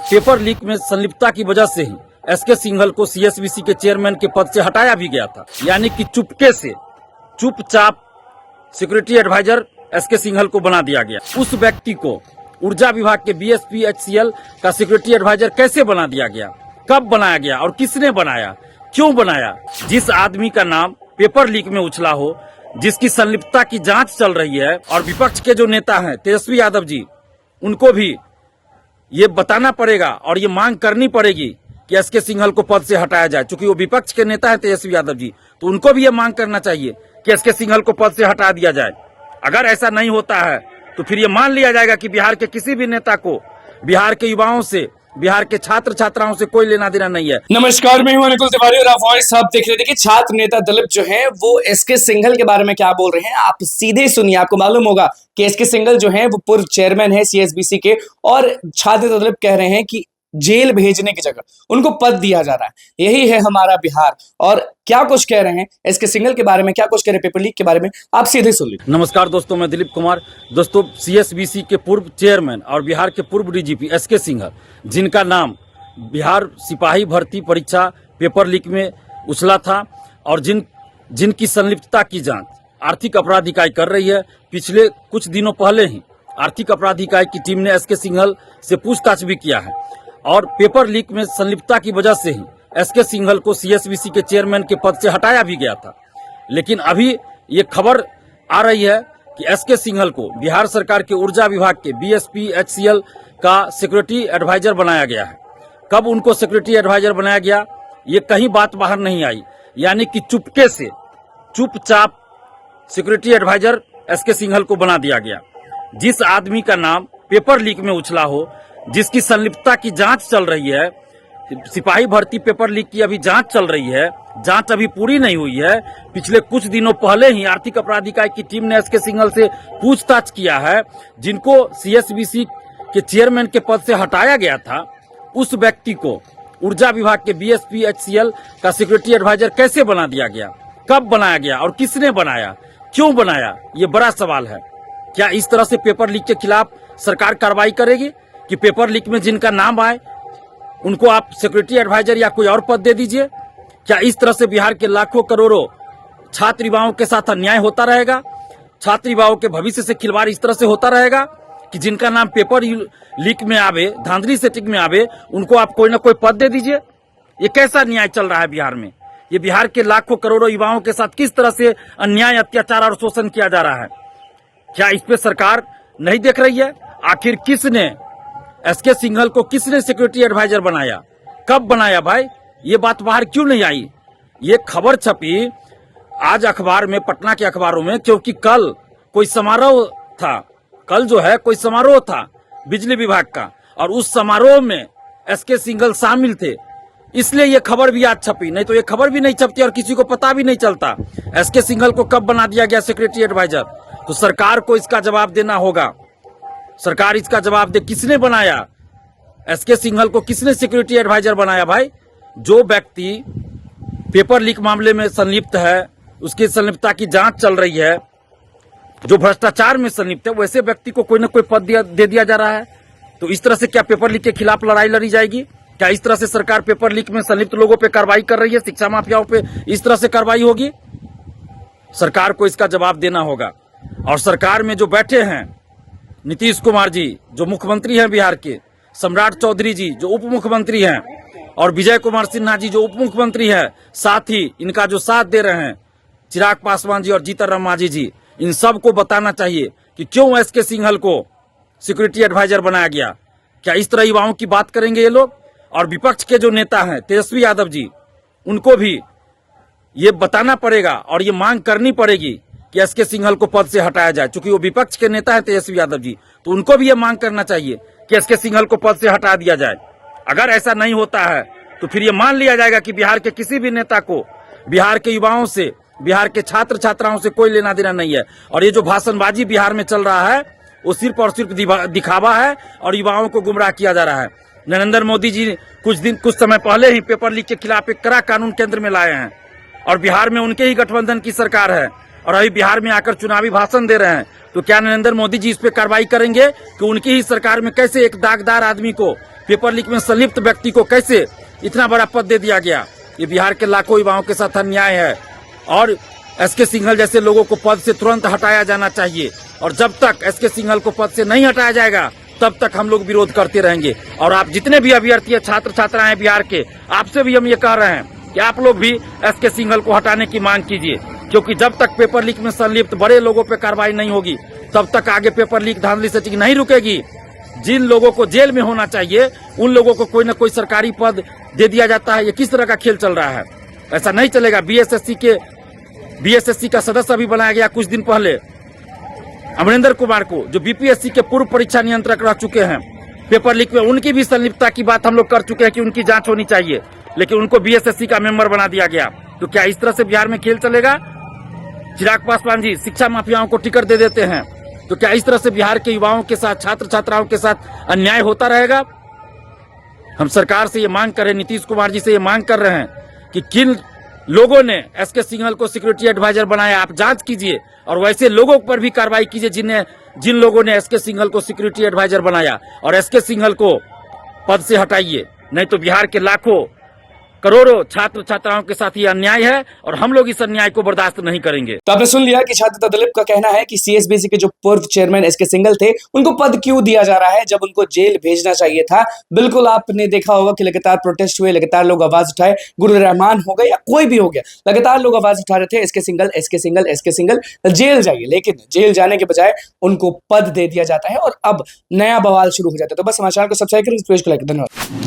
Paper leak में संलिप्तता की वजह से ही एसके सिंघल को सीएसबीसी के चेयरमैन के पद से हटाया भी गया था। यानी कि चुपके से चुपचाप सिक्योरिटी एडवाइजर एसके सिंघल को बना दिया गया। उस व्यक्ति को ऊर्जा विभाग के बीएसपीएचसीएल का सिक्योरिटी एडवाइजर कैसे बना दिया गया, कब बनाया गया और किसने बनाया, क्यों बनाया? जिस आदमी का नाम पेपर लीक में उछला हो, जिसकी संलिप्तता की जांच चल रही है, और विपक्ष के जो नेता हैं तेजस्वी यादव जी, उनको भी ये बताना पड़ेगा और ये मांग करनी पड़ेगी कि एसके सिंघल को पद से हटाया जाए। चूंकि वो विपक्ष के नेता हैं तेजस्वी यादव जी, तो उनको भी ये मांग करना चाहिए कि एसके सिंघल को पद से हटा दिया जाए। अगर ऐसा नहीं होता है तो फिर ये मान लिया जाएगा कि बिहार के किसी भी नेता को बिहार के युवाओं से, बिहार के छात्र छात्राओं से कोई लेना देना नहीं है। नमस्कार, मैं हूं अनिकुल तिवारी और आप वॉइस आप देख रहे थे कि छात्र नेता दलित जो है वो एसके सिंघल के बारे में क्या बोल रहे हैं। आप सीधे सुनिए, आपको मालूम होगा कि एसके सिंघल जो है वो पूर्व चेयरमैन है सीएसबीसी के, और छात्र नेता दलित कह रहे हैं कि जेल भेजने की जगह उनको पद दिया जा रहा है। यही है हमारा बिहार। और क्या कुछ कह रहे हैं एसके सिंघल के बारे में, क्या कुछ कह रहे हैं पेपर लीक के बारे में, आप सीधे सुन लीजिए। नमस्कार दोस्तों, मैं दिलीप कुमार। दोस्तों, सीएसबीसी के पूर्व चेयरमैन और बिहार के पूर्व डीजीपी एसके सिंघल, जिनका नाम बिहार सिपाही भर्ती परीक्षा पेपर लीक में उछला था और जिनकी संलिप्तता की जांच आर्थिक अपराध इकाई कर रही है। पिछले कुछ दिनों पहले ही आर्थिक अपराध इकाई की टीम ने एसके सिंघल से पूछताछ भी किया है और पेपर लीक में संलिप्तता की वजह से ही एसके सिंघल को सीएसबीसी के चेयरमैन के पद से हटाया भी गया था। लेकिन अभी ये खबर आ रही है कि एसके सिंघल को बिहार सरकार के ऊर्जा विभाग के बीएसपीएचसीएल का सिक्योरिटी एडवाइजर बनाया गया है। कब उनको सिक्योरिटी एडवाइजर बनाया गया, ये कहीं बात बाहर नहीं आई। यानी कि चुपके से चुपचाप सिक्योरिटी एडवाइजर एसके सिंघल को बना दिया गया। जिस आदमी का नाम पेपर लीक में उछला हो, जिसकी संलिप्तता की जांच चल रही है, सिपाही भर्ती पेपर लीक की अभी जांच चल रही है, जांच अभी पूरी नहीं हुई है। पिछले कुछ दिनों पहले ही आर्थिक अपराध इकाई की टीम ने एसके सिंघल से पूछताछ किया है। जिनको सीएसबीसी के चेयरमैन के पद से हटाया गया था, उस व्यक्ति को ऊर्जा विभाग के बीएसपीएचसीएल का सिक्योरिटी एडवाइजर कैसे बना दिया गया, कब बनाया गया और किसने बनाया, क्यों बनाया, ये बड़ा सवाल है। क्या इस तरह से पेपर लीक के खिलाफ सरकार कार्रवाई करेगी कि पेपर लीक में जिनका नाम आए उनको आप सिक्योरिटी एडवाइजर या कोई और पद दे दीजिए? क्या इस तरह से बिहार के लाखों करोड़ों छात्र युवाओं के साथ अन्याय होता रहेगा? छात्र युवाओं के भविष्य से खिलवाड़ इस तरह से होता रहेगा कि जिनका नाम पेपर लीक में आवे, धांधली सेटिंग में आवे, उनको आप कोई ना कोई पद दे दीजिए? ये कैसा न्याय चल रहा है बिहार में? ये बिहार के लाखों करोड़ों युवाओं के साथ किस तरह से अन्याय, अत्याचार और शोषण किया जा रहा है? क्या इस पे सरकार नहीं देख रही है? आखिर किसने एसके सिंघल को किसने सिक्योरिटी एडवाइजर बनाया, कब बनाया भाई? ये बात बाहर क्यों नहीं आई? ये खबर छपी आज अखबार में, पटना के अखबारों में, क्योंकि कल कोई समारोह था। कल जो है कोई समारोह था बिजली विभाग का, और उस समारोह में एसके सिंघल शामिल थे, इसलिए ये खबर भी आज छपी। नहीं तो ये खबर भी नहीं छपती और किसी को पता भी नहीं चलता एसके सिंघल को कब बना दिया गया सिक्योरिटी एडवाइजर। तो सरकार को इसका जवाब देना होगा। सरकार इसका जवाब दे, किसने बनाया एसके सिंघल को, किसने सिक्योरिटी एडवाइजर बनाया भाई? जो व्यक्ति पेपर लीक मामले में संलिप्त है, उसकी संलिप्तता की जांच चल रही है, जो भ्रष्टाचार में संलिप्त है, वैसे व्यक्ति को कोई ना कोई पद दे दिया जा रहा है। तो इस तरह से क्या पेपर लीक के खिलाफ लड़ाई लड़ी जाएगी? क्या इस तरह से सरकार पेपर लीक में संलिप्त लोगों पे कार्रवाई कर रही है, शिक्षा माफियाओं पे इस तरह से कार्रवाई होगी? सरकार को इसका जवाब देना होगा। और सरकार में जो बैठे हैं नीतीश कुमार जी जो मुख्यमंत्री हैं बिहार के, सम्राट चौधरी जी जो उप मुख्यमंत्री हैं, और विजय कुमार सिन्हा जी जो उप मुख्यमंत्री हैं, साथ ही इनका जो साथ दे रहे हैं चिराग पासवान जी और जीतन राम मांझी जी, इन सब को बताना चाहिए कि क्यों एसके सिंघल को सिक्योरिटी एडवाइजर बनाया गया। क्या इस तरह युवाओं की बात करेंगे ये लोग? और विपक्ष के जो नेता हैं तेजस्वी यादव जी, उनको भी ये बताना पड़ेगा और ये मांग करनी पड़ेगी कि एसके सिंघल को पद से हटाया जाए। चूंकि वो विपक्ष के नेता हैं तेजस्वी यादव जी, तो उनको भी ये मांग करना चाहिए कि एसके सिंघल को पद से हटा दिया जाए। अगर ऐसा नहीं होता है तो फिर ये मान लिया जाएगा कि बिहार के किसी भी नेता को बिहार के युवाओं से, बिहार के छात्र छात्राओं से कोई लेना देना नहीं है। और ये जो भाषणबाजी बिहार में चल रहा है वो सिर्फ और सिर्फ दिखावा है और युवाओं को गुमराह किया जा रहा है। नरेंद्र मोदी जी कुछ समय पहले ही पेपर लीक के खिलाफ एक कड़ा कानून केंद्र में लाए हैं और बिहार में उनके ही गठबंधन की सरकार है और अभी बिहार में आकर चुनावी भाषण दे रहे हैं। तो क्या नरेंद्र मोदी जी इस पे कार्रवाई करेंगे कि उनकी ही सरकार में कैसे एक दागदार आदमी को पेपर लीक में संलिप्त व्यक्ति को कैसे इतना बड़ा पद दे दिया गया। ये बिहार के लाखों युवाओं के साथ अन्याय है और एसके सिंघल जैसे लोगों को पद से तुरंत हटाया जाना चाहिए। और जब तक एसके सिंघल को पद से नहीं हटाया जाएगा तब तक हम लोग विरोध करते रहेंगे। और आप जितने भी अभ्यर्थी छात्र छात्राएं हैं बिहार के, आपसे भी हम ये कह रहे हैं कि आप लोग भी एसके सिंघल को हटाने की मांग कीजिए, क्योंकि जब तक पेपर लीक में संलिप्त बड़े लोगों पे कार्रवाई नहीं होगी तब तक आगे पेपर लीक धांधली सेटिंग नहीं रुकेगी। जिन लोगों को जेल में होना चाहिए उन लोगों को कोई ना कोई सरकारी पद दे दिया जाता है। ये किस तरह का खेल चल रहा है? ऐसा नहीं चलेगा। बीएसएससी का सदस्य अभी बनाया गया कुछ दिन पहले अमरिंदर कुमार को, जो बीपीएससी के पूर्व परीक्षा नियंत्रक रह चुके हैं। पेपर लीक में उनकी भी संलिप्तता की बात हम लोग कर चुके हैं कि उनकी जांच होनी चाहिए, लेकिन उनको बीएसएससी का मेंबर बना दिया गया। तो क्या इस तरह से बिहार में खेल चलेगा? चिराग पासवान जी शिक्षा माफियाओं को टिकट दे देते हैं, तो क्या इस तरह से बिहार के युवाओं के साथ, छात्र छात्राओं के साथ अन्याय होता रहेगा? हम सरकार से ये मांग कर रहे हैं, नीतीश कुमार जी से ये मांग कर रहे हैं कि किन लोगों ने एसके सिंघल को सिक्योरिटी एडवाइजर बनाया, आप जांच कीजिए और वैसे लोगों पर भी कार्रवाई कीजिए जिन लोगों ने एसके सिंघल को सिक्योरिटी एडवाइजर बनाया, और एसके सिंघल को पद से हटाइए। नहीं तो बिहार के लाखों करोड़ों छात्र छात्राओं के साथ ये अन्याय है और हम लोग इस अन्याय को बर्दाश्त नहीं करेंगे। तो आपने सुन लिया कि छात्र नेता दलीप का कहना है कि सीएसबीसी के जो पूर्व चेयरमैन एसके सिंघल थे उनको पद क्यों दिया जा रहा है जब उनको जेल भेजना चाहिए था। बिल्कुल आपने देखा होगा कि लगातार प्रोटेस्ट हुए, लगातार लोग आवाज उठाए, गुरुर रहमान हो गए या कोई भी हो गया, लगातार लोग आवाज उठा रहे थे S K Singhal, S K Singhal, S K Singhal jail जाइए। लेकिन जेल जाने के बजाय उनको पद दे दिया जाता है और अब नया बवाल शुरू हो जाता है। तो बस समाचार को सब्सक्राइब करें, धन्यवाद।